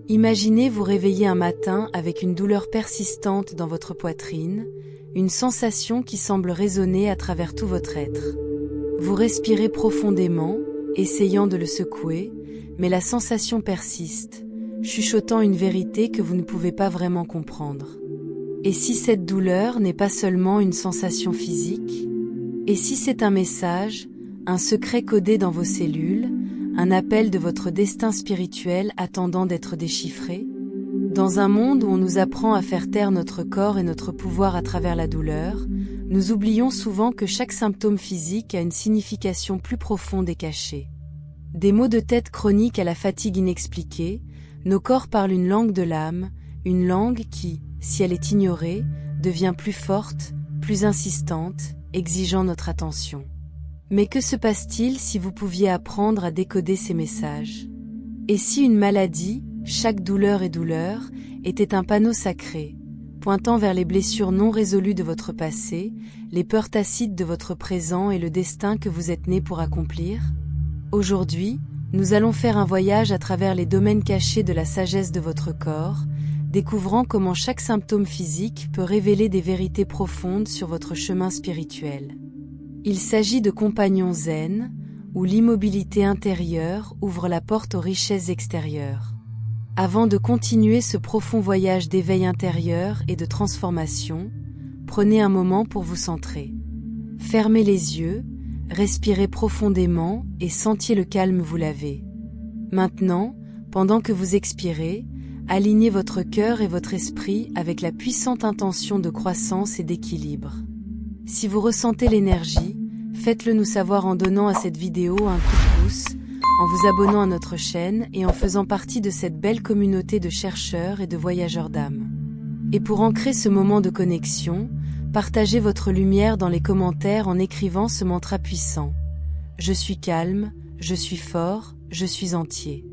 Imaginez vous réveiller un matin avec une douleur persistante dans votre poitrine, une sensation qui semble résonner à travers tout votre être. Vous respirez profondément, essayant de le secouer, mais la sensation persiste, chuchotant une vérité que vous ne pouvez pas vraiment comprendre. Et si cette douleur n'est pas seulement une sensation physique? Et si c'est un message, un secret codé dans vos cellules, un appel de votre destin spirituel attendant d'être déchiffré? Dans un monde où on nous apprend à faire taire notre corps et notre pouvoir à travers la douleur, nous oublions souvent que chaque symptôme physique a une signification plus profonde et cachée. Des maux de tête chroniques à la fatigue inexpliquée, nos corps parlent une langue de l'âme, une langue qui, si elle est ignorée, devient plus forte, plus insistante, exigeant notre attention. Mais que se passe-t-il si vous pouviez apprendre à décoder ces messages? Et si une maladie, chaque douleur et douleur, était un panneau sacré, pointant vers les blessures non résolues de votre passé, les peurs tacites de votre présent et le destin que vous êtes né pour accomplir? Aujourd'hui, nous allons faire un voyage à travers les domaines cachés de la sagesse de votre corps, découvrant comment chaque symptôme physique peut révéler des vérités profondes sur votre chemin spirituel. Il s'agit de compagnons zen, où l'immobilité intérieure ouvre la porte aux richesses extérieures. Avant de continuer ce profond voyage d'éveil intérieur et de transformation, prenez un moment pour vous centrer. Fermez les yeux, respirez profondément et sentiez le calme vous laver. Maintenant, pendant que vous expirez, alignez votre cœur et votre esprit avec la puissante intention de croissance et d'équilibre. Si vous ressentez l'énergie, faites-le nous savoir en donnant à cette vidéo un coup de pouce, en vous abonnant à notre chaîne et en faisant partie de cette belle communauté de chercheurs et de voyageurs d'âme. Et pour ancrer ce moment de connexion, partagez votre lumière dans les commentaires en écrivant ce mantra puissant. Je suis calme, je suis fort, je suis entier.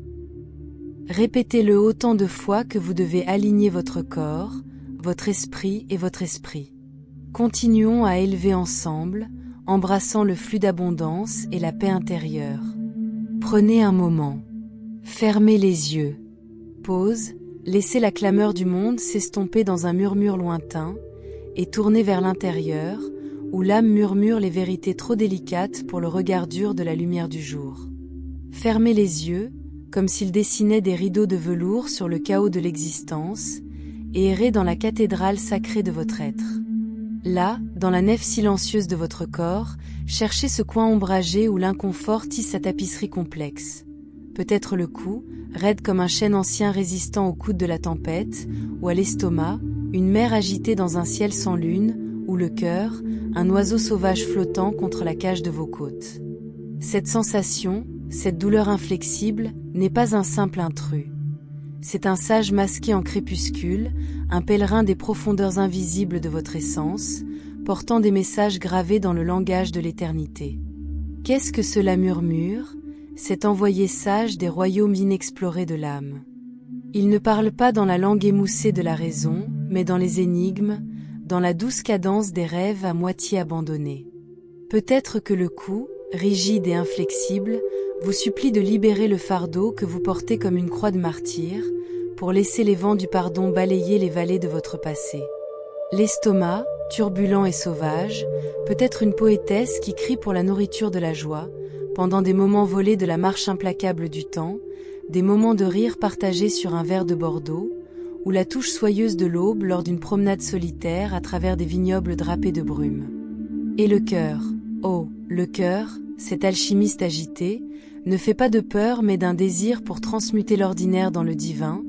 Répétez-le autant de fois que vous devez aligner votre corps, votre esprit et votre esprit. Continuons à élever ensemble, embrassant le flux d'abondance et la paix intérieure. Prenez un moment. Fermez les yeux. Pause, laissez la clameur du monde s'estomper dans un murmure lointain, et tournez vers l'intérieur, où l'âme murmure les vérités trop délicates pour le regard dur de la lumière du jour. Fermez les yeux, comme s'ils dessinaient des rideaux de velours sur le chaos de l'existence, et errez dans la cathédrale sacrée de votre être. Là, dans la nef silencieuse de votre corps, cherchez ce coin ombragé où l'inconfort tisse sa tapisserie complexe. Peut-être le cou, raide comme un chêne ancien résistant aux coudes de la tempête, ou à l'estomac, une mer agitée dans un ciel sans lune, ou le cœur, un oiseau sauvage flottant contre la cage de vos côtes. Cette sensation, cette douleur inflexible, n'est pas un simple intrus. C'est un sage masqué en crépuscule, un pèlerin des profondeurs invisibles de votre essence, portant des messages gravés dans le langage de l'éternité. Qu'est-ce que cela murmure, cet envoyé sage des royaumes inexplorés de l'âme? Il ne parle pas dans la langue émoussée de la raison, mais dans les énigmes, dans la douce cadence des rêves à moitié abandonnés. Peut-être que le cou, rigide et inflexible, vous supplie de libérer le fardeau que vous portez comme une croix de martyr, pour laisser les vents du pardon balayer les vallées de votre passé. L'estomac, turbulent et sauvage, peut être une poétesse qui crie pour la nourriture de la joie, pendant des moments volés de la marche implacable du temps, des moments de rire partagés sur un verre de Bordeaux, ou la touche soyeuse de l'aube lors d'une promenade solitaire à travers des vignobles drapés de brume. Et le cœur, oh, le cœur, cet alchimiste agité, ne fait pas de peur mais d'un désir pour transmuter l'ordinaire dans le divin,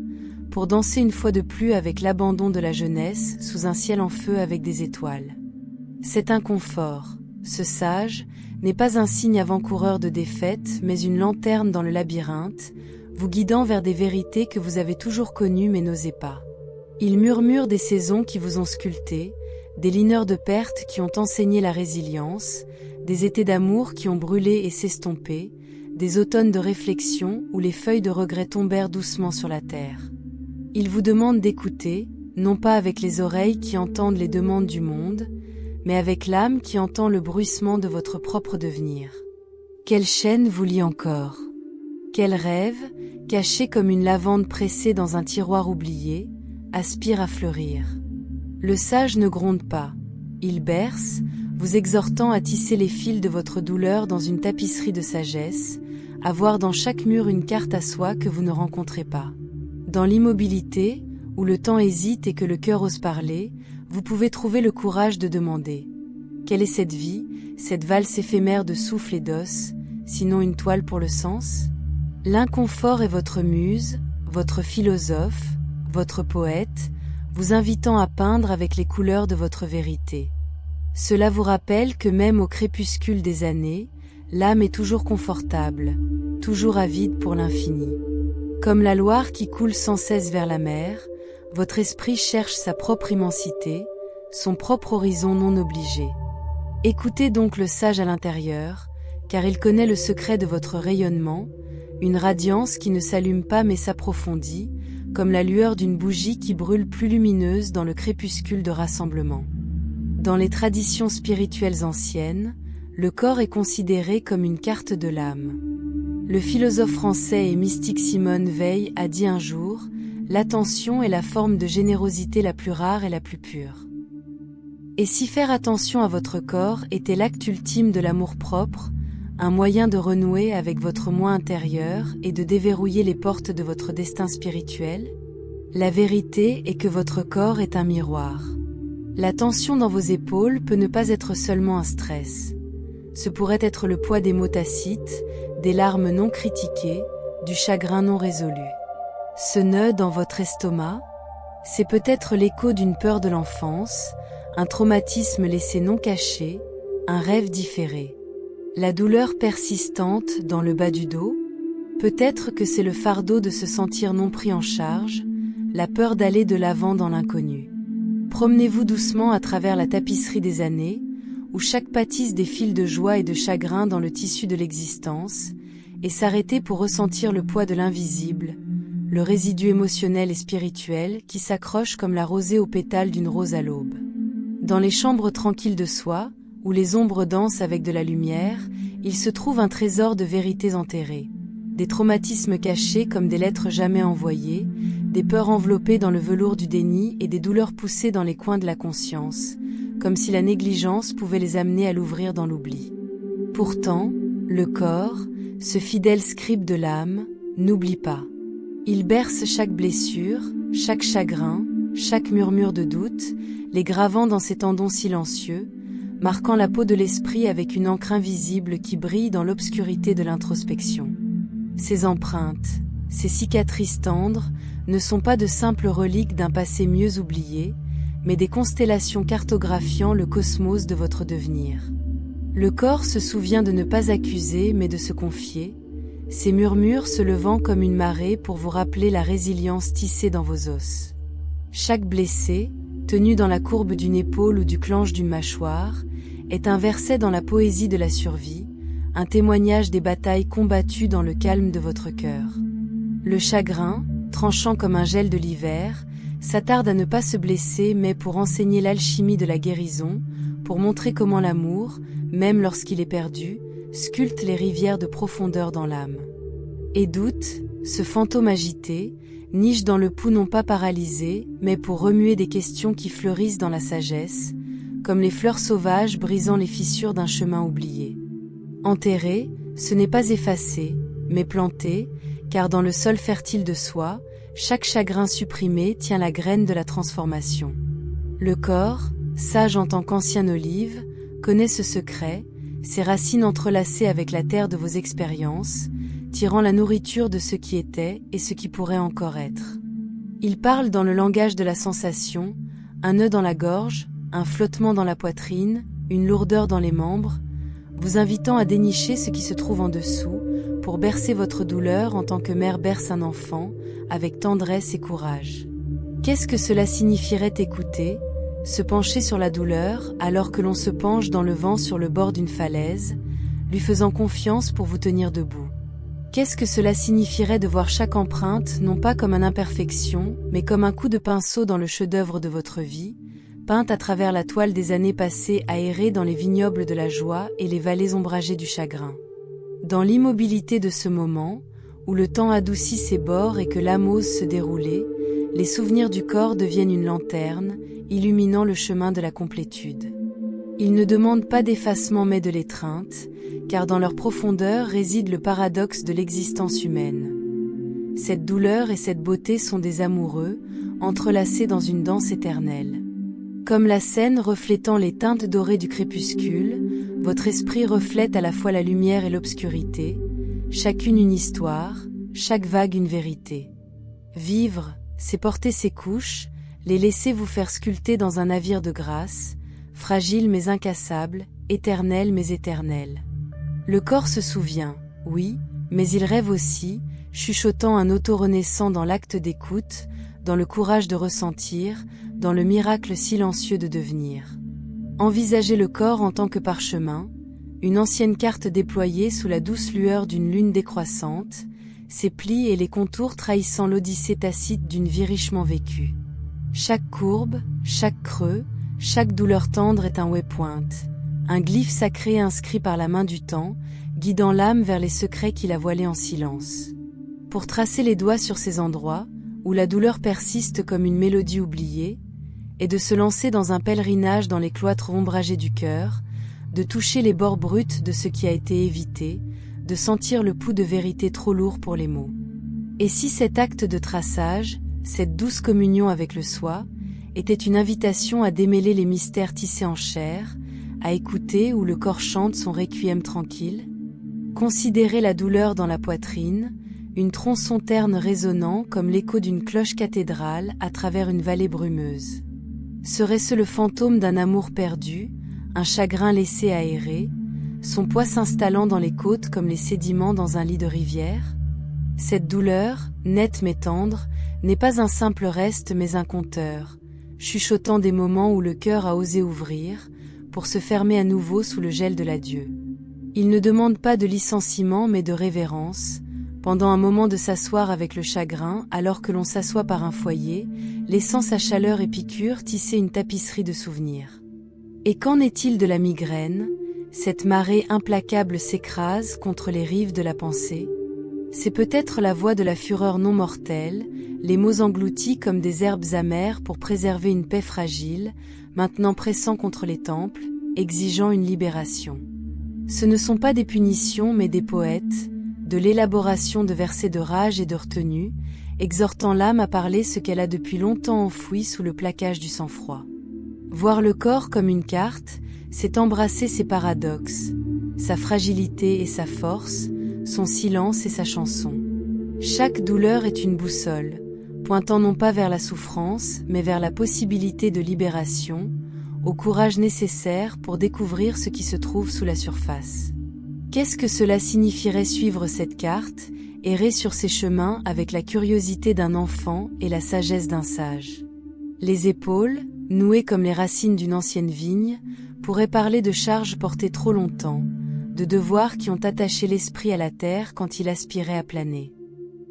pour danser une fois de plus avec l'abandon de la jeunesse sous un ciel en feu avec des étoiles. Cet inconfort, ce sage, n'est pas un signe avant-coureur de défaite mais une lanterne dans le labyrinthe, vous guidant vers des vérités que vous avez toujours connues mais n'osez pas. Il murmure des saisons qui vous ont sculpté, des lineurs de pertes qui ont enseigné la résilience, des étés d'amour qui ont brûlé et s'estompé, des automnes de réflexion où les feuilles de regret tombèrent doucement sur la terre. Il vous demande d'écouter, non pas avec les oreilles qui entendent les demandes du monde, mais avec l'âme qui entend le bruissement de votre propre devenir. Quelle chaîne vous lie encore? Quel rêve, caché comme une lavande pressée dans un tiroir oublié, aspire à fleurir. Le sage ne gronde pas, il berce, vous exhortant à tisser les fils de votre douleur dans une tapisserie de sagesse, à voir dans chaque mur une carte à soi que vous ne rencontrez pas. Dans l'immobilité, où le temps hésite et que le cœur ose parler, vous pouvez trouver le courage de demander « Quelle est cette vie, cette valse éphémère de souffle et d'os, sinon une toile pour le sens ?» L'inconfort est votre muse, votre philosophe, votre poète, vous invitant à peindre avec les couleurs de votre vérité. Cela vous rappelle que même au crépuscule des années, l'âme est toujours confortable, toujours avide pour l'infini. Comme la Loire qui coule sans cesse vers la mer, votre esprit cherche sa propre immensité, son propre horizon non obligé. Écoutez donc le sage à l'intérieur, car il connaît le secret de votre rayonnement, une radiance qui ne s'allume pas mais s'approfondit, comme la lueur d'une bougie qui brûle plus lumineuse dans le crépuscule de rassemblement. Dans les traditions spirituelles anciennes, le corps est considéré comme une carte de l'âme. Le philosophe français et mystique Simone Weil a dit un jour « L'attention est la forme de générosité la plus rare et la plus pure ». Et si faire attention à votre corps était l'acte ultime de l'amour-propre, un moyen de renouer avec votre moi intérieur et de déverrouiller les portes de votre destin spirituel? La vérité est que votre corps est un miroir. La tension dans vos épaules peut ne pas être seulement un stress. Ce pourrait être le poids des mots tacites, des larmes non critiquées, du chagrin non résolu. Ce nœud dans votre estomac, c'est peut-être l'écho d'une peur de l'enfance, un traumatisme laissé non caché, un rêve différé. La douleur persistante dans le bas du dos, peut-être que c'est le fardeau de se sentir non pris en charge, la peur d'aller de l'avant dans l'inconnu. Promenez-vous doucement à travers la tapisserie des années, où chaque pâtisse des fils de joie et de chagrin dans le tissu de l'existence, et s'arrêtez pour ressentir le poids de l'invisible, le résidu émotionnel et spirituel qui s'accroche comme la rosée aux pétales d'une rose à l'aube. Dans les chambres tranquilles de soi, où les ombres dansent avec de la lumière, il se trouve un trésor de vérités enterrées, des traumatismes cachés comme des lettres jamais envoyées, des peurs enveloppées dans le velours du déni et des douleurs poussées dans les coins de la conscience, comme si la négligence pouvait les amener à l'ouvrir dans l'oubli. Pourtant, le corps, ce fidèle scribe de l'âme, n'oublie pas. Il berce chaque blessure, chaque chagrin, chaque murmure de doute, les gravant dans ses tendons silencieux, marquant la peau de l'esprit avec une encre invisible qui brille dans l'obscurité de l'introspection. Ces empreintes, ces cicatrices tendres, ne sont pas de simples reliques d'un passé mieux oublié, mais des constellations cartographiant le cosmos de votre devenir. Le corps se souvient de ne pas accuser mais de se confier, ses murmures se levant comme une marée pour vous rappeler la résilience tissée dans vos os. Chaque blessé, tenu dans la courbe d'une épaule ou du clenche d'une mâchoire, est un verset dans la poésie de la survie, un témoignage des batailles combattues dans le calme de votre cœur. Le chagrin, tranchant comme un gel de l'hiver, s'attarde à ne pas se blesser mais pour enseigner l'alchimie de la guérison, pour montrer comment l'amour, même lorsqu'il est perdu, sculpte les rivières de profondeur dans l'âme. Et doute, ce fantôme agité, niche dans le pouls non pas paralysé, mais pour remuer des questions qui fleurissent dans la sagesse, comme les fleurs sauvages brisant les fissures d'un chemin oublié. Enterré, ce n'est pas effacé, mais planté, car dans le sol fertile de soi, chaque chagrin supprimé tient la graine de la transformation. Le corps, sage en tant qu'ancien olive, connaît ce secret, ses racines entrelacées avec la terre de vos expériences, tirant la nourriture de ce qui était et ce qui pourrait encore être. Il parle dans le langage de la sensation, un nœud dans la gorge, un flottement dans la poitrine, une lourdeur dans les membres, vous invitant à dénicher ce qui se trouve en dessous, pour bercer votre douleur en tant que mère berce un enfant, avec tendresse et courage. Qu'est-ce que cela signifierait écouter, se pencher sur la douleur alors que l'on se penche dans le vent sur le bord d'une falaise, lui faisant confiance pour vous tenir debout? Qu'est-ce que cela signifierait de voir chaque empreinte non pas comme une imperfection, mais comme un coup de pinceau dans le chef-d'œuvre de votre vie, peinte à travers la toile des années passées à errer dans les vignobles de la joie et les vallées ombragées du chagrin. Dans l'immobilité de ce moment, où le temps adoucit ses bords et que l'âme ose se dérouler, les souvenirs du corps deviennent une lanterne, illuminant le chemin de la complétude. Ils ne demandent pas d'effacement mais de l'étreinte, car dans leur profondeur réside le paradoxe de l'existence humaine. Cette douleur et cette beauté sont des amoureux, entrelacés dans une danse éternelle. Comme la Seine reflétant les teintes dorées du crépuscule, votre esprit reflète à la fois la lumière et l'obscurité, chacune une histoire, chaque vague une vérité. Vivre, c'est porter ses couches, les laisser vous faire sculpter dans un navire de grâce, fragile mais incassable, éternel mais éternel. Le corps se souvient, oui, mais il rêve aussi, chuchotant un auto-renaissant dans l'acte d'écoute, dans le courage de ressentir, dans le miracle silencieux de devenir. Envisagez le corps en tant que parchemin, une ancienne carte déployée sous la douce lueur d'une lune décroissante, ses plis et les contours trahissant l'odyssée tacite d'une vie richement vécue. Chaque courbe, chaque creux, chaque douleur tendre est un waypoint, un glyphe sacré inscrit par la main du temps, guidant l'âme vers les secrets qu'il a voilés en silence. Pour tracer les doigts sur ces endroits, où la douleur persiste comme une mélodie oubliée, et de se lancer dans un pèlerinage dans les cloîtres ombragés du cœur, de toucher les bords bruts de ce qui a été évité, de sentir le pouls de vérité trop lourd pour les mots. Et si cet acte de traçage, cette douce communion avec le soi, était une invitation à démêler les mystères tissés en chair, à écouter où le corps chante son requiem tranquille? Considérez la douleur dans la poitrine, une tronçon terne résonnant comme l'écho d'une cloche cathédrale à travers une vallée brumeuse. Serait-ce le fantôme d'un amour perdu, un chagrin laissé aérer, son poids s'installant dans les côtes comme les sédiments dans un lit de rivière? Cette douleur, nette mais tendre, n'est pas un simple reste mais un compteur, chuchotant des moments où le cœur a osé ouvrir, pour se fermer à nouveau sous le gel de l'adieu. Il ne demande pas de licenciement mais de révérence, pendant un moment de s'asseoir avec le chagrin alors que l'on s'assoit par un foyer, laissant sa chaleur et piqûre tisser une tapisserie de souvenirs. Et qu'en est-il de la migraine? Cette marée implacable s'écrase contre les rives de la pensée. C'est peut-être la voix de la fureur non mortelle, les mots engloutis comme des herbes amères pour préserver une paix fragile, maintenant pressant contre les temples, exigeant une libération. Ce ne sont pas des punitions mais des poètes, de l'élaboration de versets de rage et de retenue, exhortant l'âme à parler ce qu'elle a depuis longtemps enfoui sous le plaquage du sang-froid. Voir le corps comme une carte, c'est embrasser ses paradoxes, sa fragilité et sa force, son silence et sa chanson. Chaque douleur est une boussole, pointant non pas vers la souffrance, mais vers la possibilité de libération, au courage nécessaire pour découvrir ce qui se trouve sous la surface. Qu'est-ce que cela signifierait suivre cette carte, errer sur ces chemins avec la curiosité d'un enfant et la sagesse d'un sage? Les épaules, nouées comme les racines d'une ancienne vigne, pourraient parler de charges portées trop longtemps, de devoirs qui ont attaché l'esprit à la terre quand il aspirait à planer.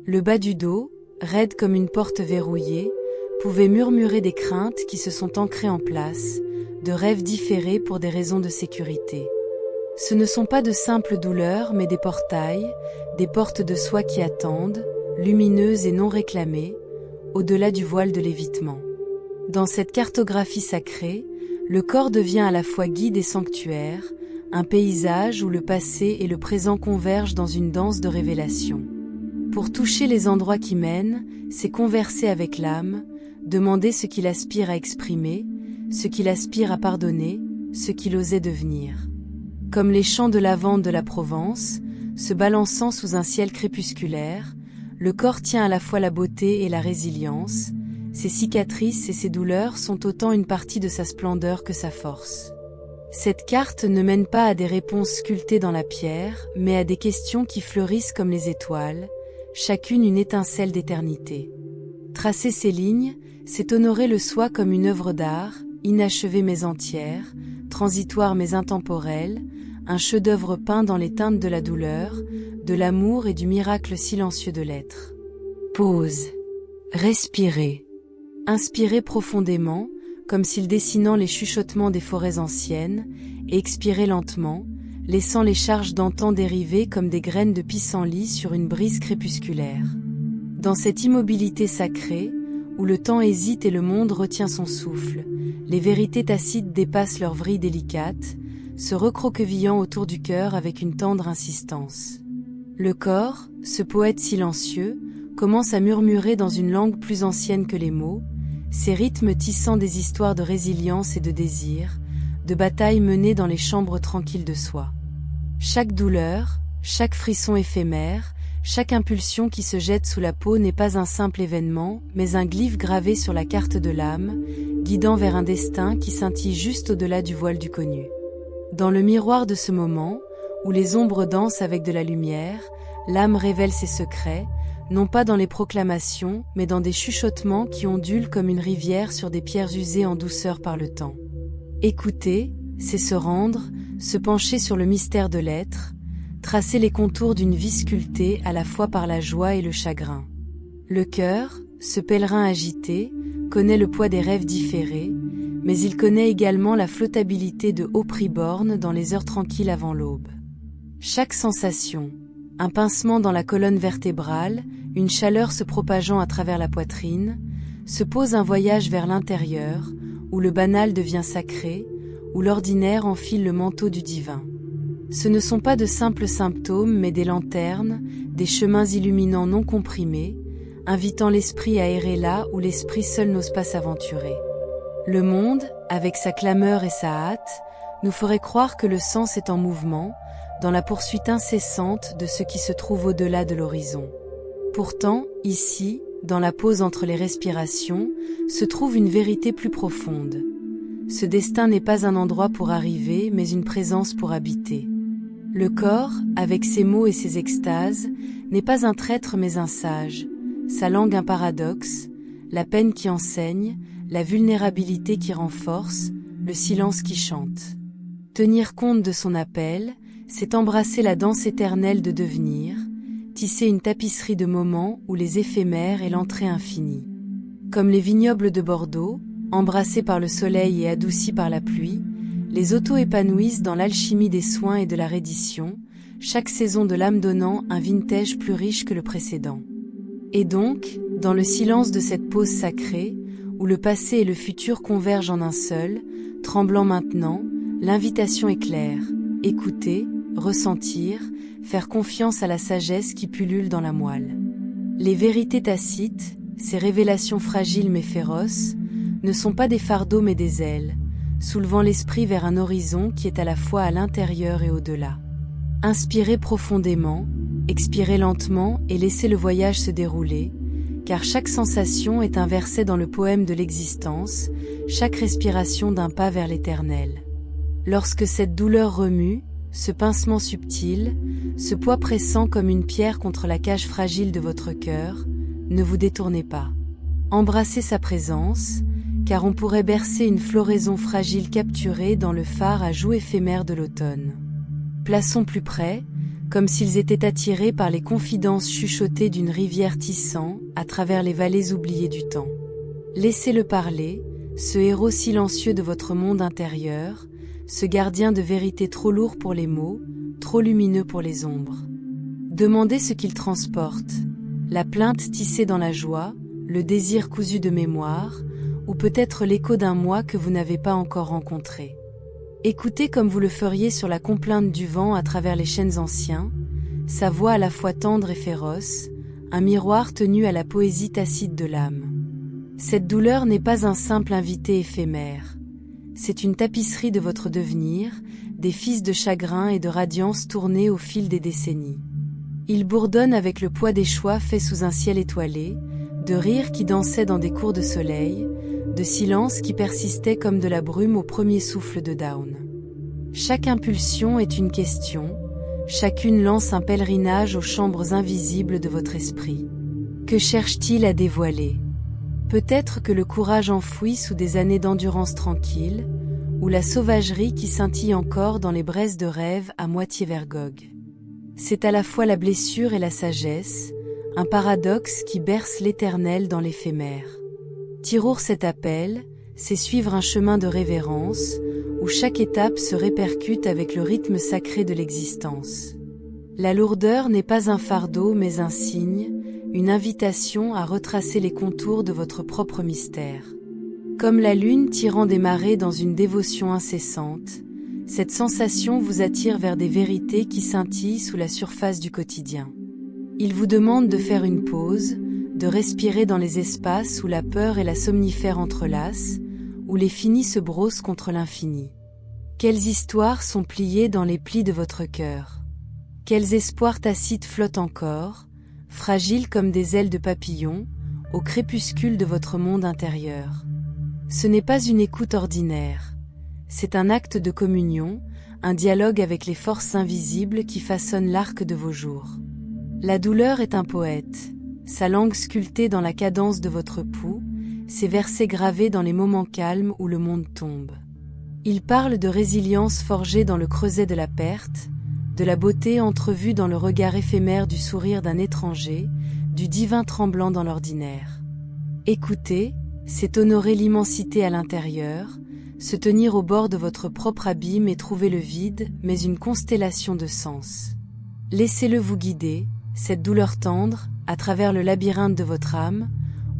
Le bas du dos, raide comme une porte verrouillée, pouvait murmurer des craintes qui se sont ancrées en place, de rêves différés pour des raisons de sécurité. Ce ne sont pas de simples douleurs mais des portails, des portes de soi qui attendent, lumineuses et non réclamées, au-delà du voile de l'évitement. Dans cette cartographie sacrée, le corps devient à la fois guide et sanctuaire, un paysage où le passé et le présent convergent dans une danse de révélation. Pour toucher les endroits qui mènent, c'est converser avec l'âme, demander ce qu'il aspire à exprimer, ce qu'il aspire à pardonner, ce qu'il osait devenir. Comme les champs de lavande de la Provence, se balançant sous un ciel crépusculaire, le corps tient à la fois la beauté et la résilience, ses cicatrices et ses douleurs sont autant une partie de sa splendeur que sa force. Cette carte ne mène pas à des réponses sculptées dans la pierre, mais à des questions qui fleurissent comme les étoiles, chacune une étincelle d'éternité. Tracer ces lignes, c'est honorer le soi comme une œuvre d'art, inachevée mais entière, transitoire mais intemporelle, un chef-d'œuvre peint dans les teintes de la douleur, de l'amour et du miracle silencieux de l'être. Pause. Respirez. Inspirez profondément, comme s'il dessinant les chuchotements des forêts anciennes, et expirez lentement, laissant les charges d'antan dériver comme des graines de pissenlit sur une brise crépusculaire. Dans cette immobilité sacrée, où le temps hésite et le monde retient son souffle, les vérités tacites dépassent leur vrille délicate, se recroquevillant autour du cœur avec une tendre insistance. Le corps, ce poète silencieux, commence à murmurer dans une langue plus ancienne que les mots, ses rythmes tissant des histoires de résilience et de désir, de batailles menées dans les chambres tranquilles de soi. Chaque douleur, chaque frisson éphémère, chaque impulsion qui se jette sous la peau n'est pas un simple événement, mais un glyphe gravé sur la carte de l'âme, guidant vers un destin qui scintille juste au-delà du voile du connu. Dans le miroir de ce moment, où les ombres dansent avec de la lumière, l'âme révèle ses secrets, non pas dans les proclamations, mais dans des chuchotements qui ondulent comme une rivière sur des pierres usées en douceur par le temps. Écouter, c'est se rendre, se pencher sur le mystère de l'être, tracer les contours d'une vie sculptée à la fois par la joie et le chagrin. Le cœur, ce pèlerin agité, connaît le poids des rêves différés, mais il connaît également la flottabilité de hauts prix-bornes dans les heures tranquilles avant l'aube. Chaque sensation, un pincement dans la colonne vertébrale, une chaleur se propageant à travers la poitrine, se pose un voyage vers l'intérieur, où le banal devient sacré, où l'ordinaire enfile le manteau du divin. Ce ne sont pas de simples symptômes, mais des lanternes, des chemins illuminants non comprimés, invitant l'esprit à errer là où l'esprit seul n'ose pas s'aventurer. Le monde, avec sa clameur et sa hâte, nous ferait croire que le sens est en mouvement, dans la poursuite incessante de ce qui se trouve au-delà de l'horizon. Pourtant, ici, dans la pause entre les respirations, se trouve une vérité plus profonde. Ce destin n'est pas un endroit pour arriver, mais une présence pour habiter. Le corps, avec ses mots et ses extases, n'est pas un traître mais un sage, sa langue un paradoxe, la peine qui enseigne, la vulnérabilité qui renforce, le silence qui chante. Tenir compte de son appel, c'est embrasser la danse éternelle de devenir, tisser une tapisserie de moments où les éphémères et l'entrée infinie. Comme les vignobles de Bordeaux, embrassés par le soleil et adoucis par la pluie, les auto-épanouissent dans l'alchimie des soins et de la reddition, chaque saison de l'âme donnant un vintage plus riche que le précédent. Et donc, dans le silence de cette pause sacrée, où le passé et le futur convergent en un seul, tremblant maintenant, l'invitation est claire, écouter, ressentir, faire confiance à la sagesse qui pullule dans la moelle. Les vérités tacites, ces révélations fragiles mais féroces, ne sont pas des fardeaux mais des ailes, soulevant l'esprit vers un horizon qui est à la fois à l'intérieur et au-delà. Inspirez profondément, expirez lentement et laissez le voyage se dérouler, car chaque sensation est un verset dans le poème de l'existence, chaque respiration d'un pas vers l'éternel. Lorsque cette douleur remue, ce pincement subtil, ce poids pressant comme une pierre contre la cage fragile de votre cœur, ne vous détournez pas. Embrassez sa présence, car on pourrait bercer une floraison fragile capturée dans le phare à joues éphémères de l'automne. Plaçons plus près, comme s'ils étaient attirés par les confidences chuchotées d'une rivière tissant à travers les vallées oubliées du temps. Laissez-le parler, ce héros silencieux de votre monde intérieur, ce gardien de vérité trop lourd pour les mots, trop lumineux pour les ombres. Demandez ce qu'il transporte, la plainte tissée dans la joie, le désir cousu de mémoire, ou peut-être l'écho d'un moi que vous n'avez pas encore rencontré. Écoutez comme vous le feriez sur la complainte du vent à travers les chênes anciens, sa voix à la fois tendre et féroce, un miroir tenu à la poésie tacite de l'âme. Cette douleur n'est pas un simple invité éphémère. C'est une tapisserie de votre devenir, des fils de chagrin et de radiance tournés au fil des décennies. Il bourdonne avec le poids des choix faits sous un ciel étoilé, de rires qui dansaient dans des cours de soleil, de silence qui persistait comme de la brume au premier souffle de Dawn. Chaque impulsion est une question, chacune lance un pèlerinage aux chambres invisibles de votre esprit. Que cherche-t-il à dévoiler ? Peut-être que le courage enfoui sous des années d'endurance tranquille, ou la sauvagerie qui scintille encore dans les braises de rêve à moitié vergogue. C'est à la fois la blessure et la sagesse, un paradoxe qui berce l'éternel dans l'éphémère. Tirour cet appel, c'est suivre un chemin de révérence, où chaque étape se répercute avec le rythme sacré de l'existence. La lourdeur n'est pas un fardeau mais un signe, une invitation à retracer les contours de votre propre mystère. Comme la lune tirant des marées dans une dévotion incessante, cette sensation vous attire vers des vérités qui scintillent sous la surface du quotidien. Il vous demande de faire une pause, de respirer dans les espaces où la peur et la somnifère entrelacent, où les finis se brossent contre l'infini. Quelles histoires sont pliées dans les plis de votre cœur? Quels espoirs tacites flottent encore, fragiles comme des ailes de papillon, au crépuscule de votre monde intérieur? Ce n'est pas une écoute ordinaire. C'est un acte de communion, un dialogue avec les forces invisibles qui façonnent l'arc de vos jours. La douleur est un poète, sa langue sculptée dans la cadence de votre pouls, ses versets gravés dans les moments calmes où le monde tombe. Il parle de résilience forgée dans le creuset de la perte, de la beauté entrevue dans le regard éphémère du sourire d'un étranger, du divin tremblant dans l'ordinaire. Écouter, c'est honorer l'immensité à l'intérieur, se tenir au bord de votre propre abîme et trouver le vide, mais une constellation de sens. Laissez-le vous guider, cette douleur tendre, à travers le labyrinthe de votre âme,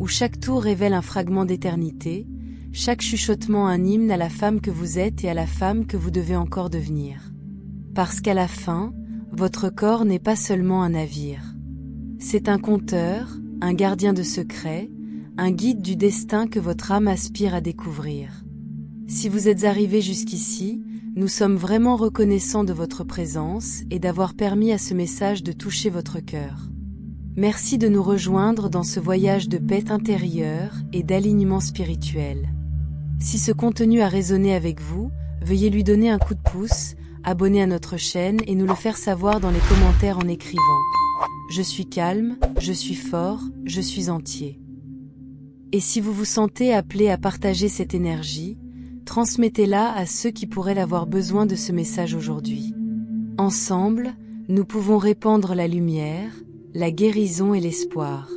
où chaque tour révèle un fragment d'éternité, chaque chuchotement un hymne à la femme que vous êtes et à la femme que vous devez encore devenir. Parce qu'à la fin, votre corps n'est pas seulement un navire. C'est un conteur, un gardien de secrets, un guide du destin que votre âme aspire à découvrir. Si vous êtes arrivé jusqu'ici, nous sommes vraiment reconnaissants de votre présence et d'avoir permis à ce message de toucher votre cœur. Merci de nous rejoindre dans ce voyage de paix intérieure et d'alignement spirituel. Si ce contenu a résonné avec vous, veuillez lui donner un coup de pouce, abonner à notre chaîne et nous le faire savoir dans les commentaires en écrivant « Je suis calme, je suis fort, je suis entier ». Et si vous vous sentez appelé à partager cette énergie, transmettez-la à ceux qui pourraient avoir besoin de ce message aujourd'hui. Ensemble, nous pouvons répandre la lumière, la guérison et l'espoir.